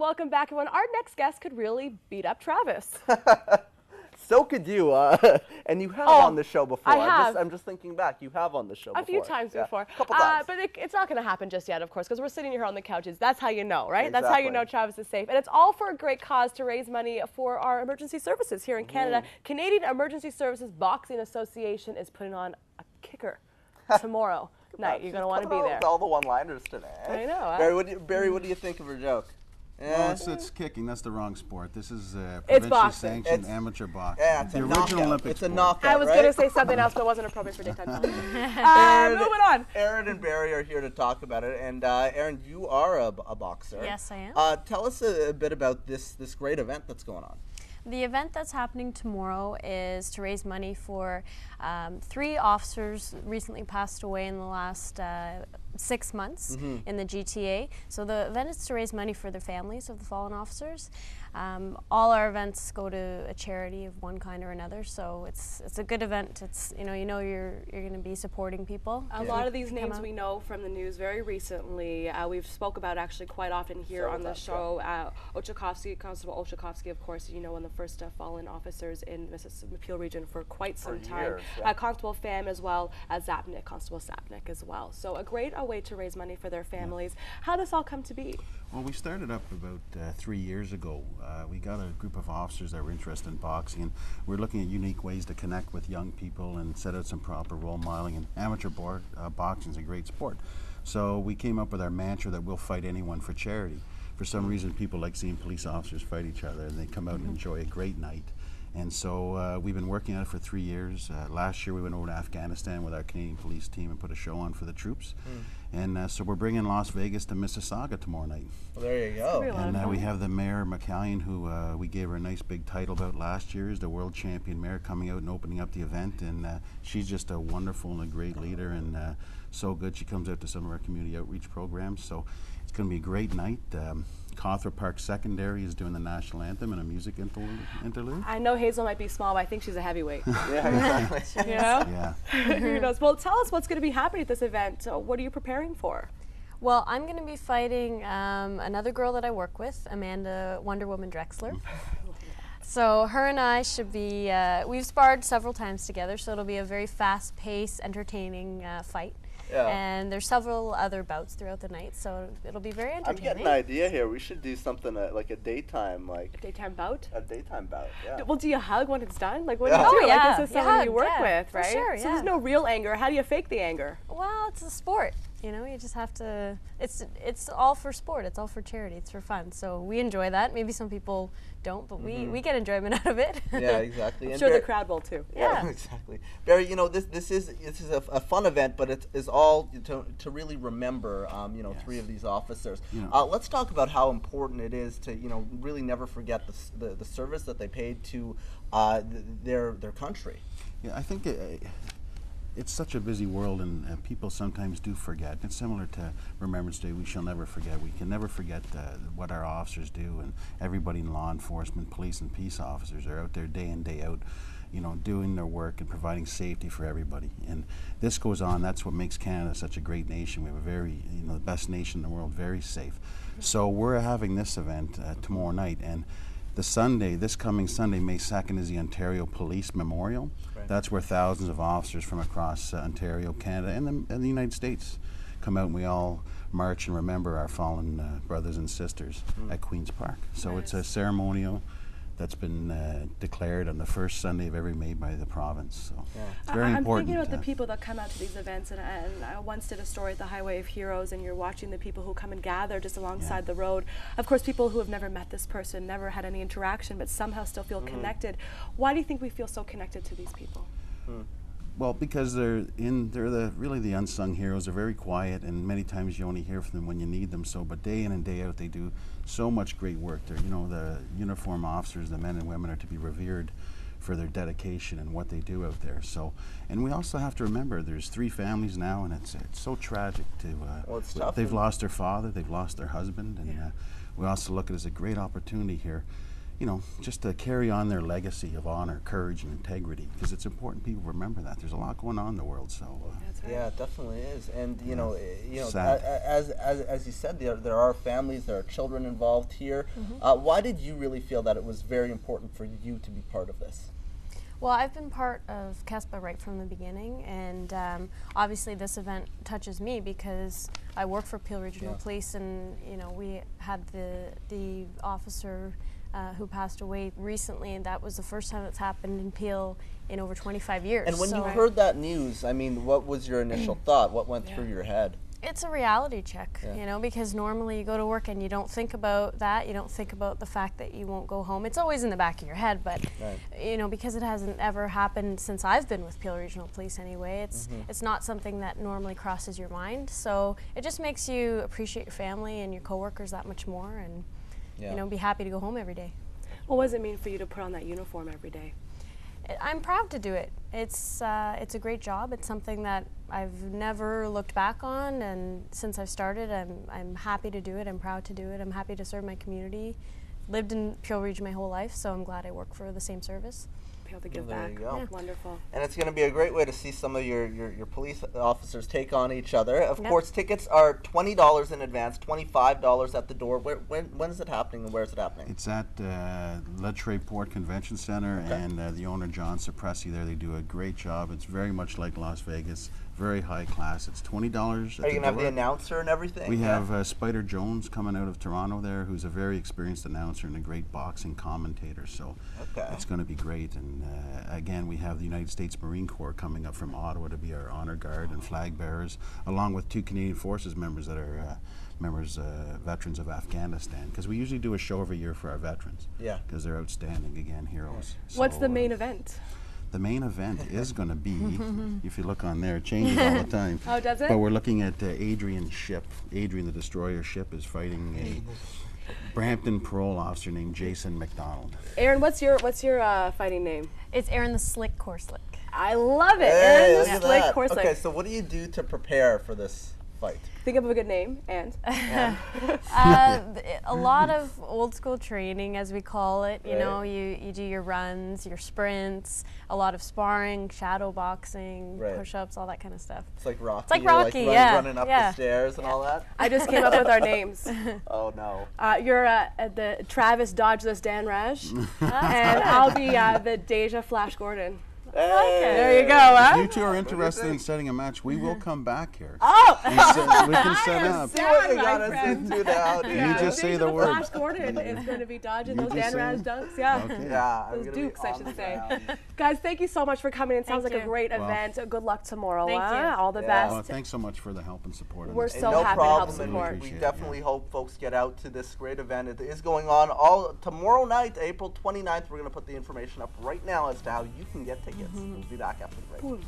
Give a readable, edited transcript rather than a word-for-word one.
welcome back, everyone. Our next guest could really beat up Travis. So could you, and you have on the show before. I have. I'm just thinking back. You have on the show before. A few times before. A couple times. But it's not going to happen just yet, of course, because we're sitting here on the couches. That's how you know, right? Exactly. That's how you know Travis is safe. And it's all for a great cause to raise money for our emergency services here in Canada. Canadian Emergency Services Boxing Association is putting on a kicker tomorrow night. You're going to want to be there. All the one-liners today. I know. Barry, what do you think of her joke? Well, it's kicking. That's the wrong sport. This is provincially sanctioned amateur boxing. Yeah, it's the a original knockout. Olympic It's a sport. knockout, I was going to say something else, but it wasn't appropriate for daytime television. Moving on. Erin and Barry are here to talk about it. And Erin, you are a boxer. Yes, I am. Tell us a bit about this great event that's going on. The event that's happening tomorrow is to raise money for 3 officers recently passed away in the last 6 months in the GTA. So the event is to raise money for the families of the fallen officers. All our events go to a charity of one kind or another, so it's a good event. It's you're going to be supporting people. A lot of these names we know from the news very recently. We've spoke about actually quite often here on the show. Constable Ochakovsky, of course, one of the first fallen officers in Mississippi Peel region for quite some time. Years, Constable Pham as well as Zapnick, Constable Zapnick as well. So a great way to raise money for their families. How does this all come to be? Well, we started up about 3 years ago. We got a group of officers that were interested in boxing, and we're looking at unique ways to connect with young people and set out some proper role modeling. And amateur boxing is a great sport. So we came up with our mantra that we'll fight anyone for charity. For some reason, people like seeing police officers fight each other, and they come out and enjoy a great night. And so we've been working on it for 3 years. Last year we went over to Afghanistan with our Canadian police team and put a show on for the troops. And so we're bringing Las Vegas to Mississauga tomorrow night. Well, there you go. And we have the Mayor McCallion, who we gave her a nice big title about last year, is the world champion mayor, coming out and opening up the event. And she's just a wonderful and a great leader, and so good. She comes out to some of our community outreach programs. So it's going to be a great night. Cawthra Park Secondary is doing the national anthem and a music interlude. I know Hazel might be small, but I think she's a heavyweight. Yeah, exactly. Yeah. Who knows? Well, tell us what's going to be happening at this event. What are you preparing for? Well, I'm going to be fighting another girl that I work with, Amanda Wonder Woman Drexler. So her and I should be, we've sparred several times together, so it'll be a very fast-paced, entertaining fight. Yeah. And there's several other bouts throughout the night, so it'll be very entertaining. I'm getting an idea here. We should do something like a daytime, A daytime bout? A daytime bout, yeah. Well, do you hug when it's done? Like, what do you do? Yeah. Like, this is someone you work with, right? Sure, so there's no real anger. How do you fake the anger? Well, it's a sport. You just have to, it's all for sport, it's all for charity, it's for fun. So we enjoy that. Maybe some people don't, but we get enjoyment out of it. Yeah, exactly. I'm sure the crowd will too. Yeah, exactly. Barry, this is a fun event, but it is all to really remember, 3 of these officers. Let's talk about how important it is to, really never forget the service that they paid to their country. Yeah, I think it's such a busy world, and people sometimes do forget. It's similar to Remembrance Day. We shall never forget. We can never forget what our officers do, and everybody in law enforcement, police and peace officers are out there day in, day out, doing their work and providing safety for everybody. And this goes on. That's what makes Canada such a great nation. We have a very, the best nation in the world, very safe. So we're having this event tomorrow night, and this coming Sunday, May 2nd, is the Ontario Police Memorial. Right. That's where thousands of officers from across Ontario, Canada, and the United States come out, and we all march and remember our fallen brothers and sisters at Queen's Park. So it's a ceremonial that's been declared on the first Sunday of every May by the province. So it's very important. I'm thinking about the people that come out to these events, and I once did a story at the Highway of Heroes, and you're watching the people who come and gather just alongside the road. Of course, people who have never met this person, never had any interaction, but somehow still feel connected. Why do you think we feel so connected to these people? Well, because they're really the unsung heroes. They're very quiet, and many times you only hear from them when you need them. So, but day in and day out, they do so much great work. They're, the uniform officers, the men and women, are to be revered for their dedication and what they do out there. So, and we also have to remember there's 3 families now, and it's so tragic to. Well, it's tough. They've lost their father, they've lost their husband, and we also look at it as a great opportunity here. you know, just to carry on their legacy of honor, courage, and integrity, because it's important people remember that. There's a lot going on in the world, so. That's right. Yeah, it definitely is, and you know, Sad. as you said, there are families, there are children involved here. Why did you really feel that it was very important for you to be part of this? Well, I've been part of CESBA right from the beginning, and obviously this event touches me because I work for Peel Regional Police, and you know, we had the officer who passed away recently, and that was the first time it's happened in Peel in over 25 years. And when you heard that news, I mean, what was your initial thought? What went through your head? It's a reality check, you know, because normally you go to work and you don't think about that. You don't think about the fact that you won't go home. It's always in the back of your head, but you know, because it hasn't ever happened since I've been with Peel Regional Police anyway, it's not something that normally crosses your mind. So it just makes you appreciate your family and your coworkers that much more, and you know, be happy to go home every day. What does it mean for you to put on that uniform every day? I'm proud to do it. It's a great job. It's something that I've never looked back on, and since I've started, I'm happy to do it. I'm proud to do it. I'm happy to serve my community. Lived in Peel Region my whole life, so I'm glad I work for the same service. Be able to give There back. you go. Yeah. Wonderful. And it's going to be a great way to see some of your police officers take on each other. Of course, tickets are $20 in advance, $25 at the door. When is it happening, and where is it happening? It's at Lettre Port Convention Center, and the owner, John Sapressi, there, they do a great job. It's very much like Las Vegas, very high class. It's $20 at the door. Are you going to have the announcer and everything? We have Spider Jones coming out of Toronto there, who's a very experienced announcer and a great boxing commentator, so it's going to be great. And again, we have the United States Marine Corps coming up from Ottawa to be our honor guard and flag bearers, along with 2 Canadian Forces members that are veterans of Afghanistan, because we usually do a show every year for our veterans, because they're outstanding, again, heroes. What's So, the main event? The main event is going to be, if you look on there, it changes all the time. Oh, does it? But we're looking at Adrian's ship. Adrian, the destroyer ship, is fighting a Brampton parole officer named Jason McDonald. Erin, what's your fighting name? It's Erin the Slick Korslick. I love it. Hey, Erin look the at Slick that. Korslick. Okay, so what do you do to prepare for this fight? Think of a good name, and A lot of old school training, as we call it. You know, you do your runs, your sprints, a lot of sparring, shadow boxing, push-ups, all that kind of stuff. It's like Rocky. It's like You're Rocky, running up the stairs and all that. I just came up with our names. Oh no. You're the Travis Dodgeless Dan Raj, and I'll be the Deja Flash Gordon. Hey. There you go, huh? If you two are interested in setting a match, we will come back here. Oh! We can set up. See what you my got us friend. into now. You just say the word. Flash Gordon is going to be dodging You those just Dan Raj say- dunks, yeah. Okay. Yeah, I'm Those gonna be dukes, I on should the say. ground. Guys, thank you so much for coming. It sounds Thank like a you. great Well, event. Good luck tomorrow. Thank you. All the Yeah. Well, best. thanks so much for the help and support. on We're this. so no happy to help problem, and support. we Appreciate it, definitely hope folks get out to this great event. It is going on all tomorrow night, April 29th. We're going to put the information up right now as to how you can get tickets. We'll be back after the break.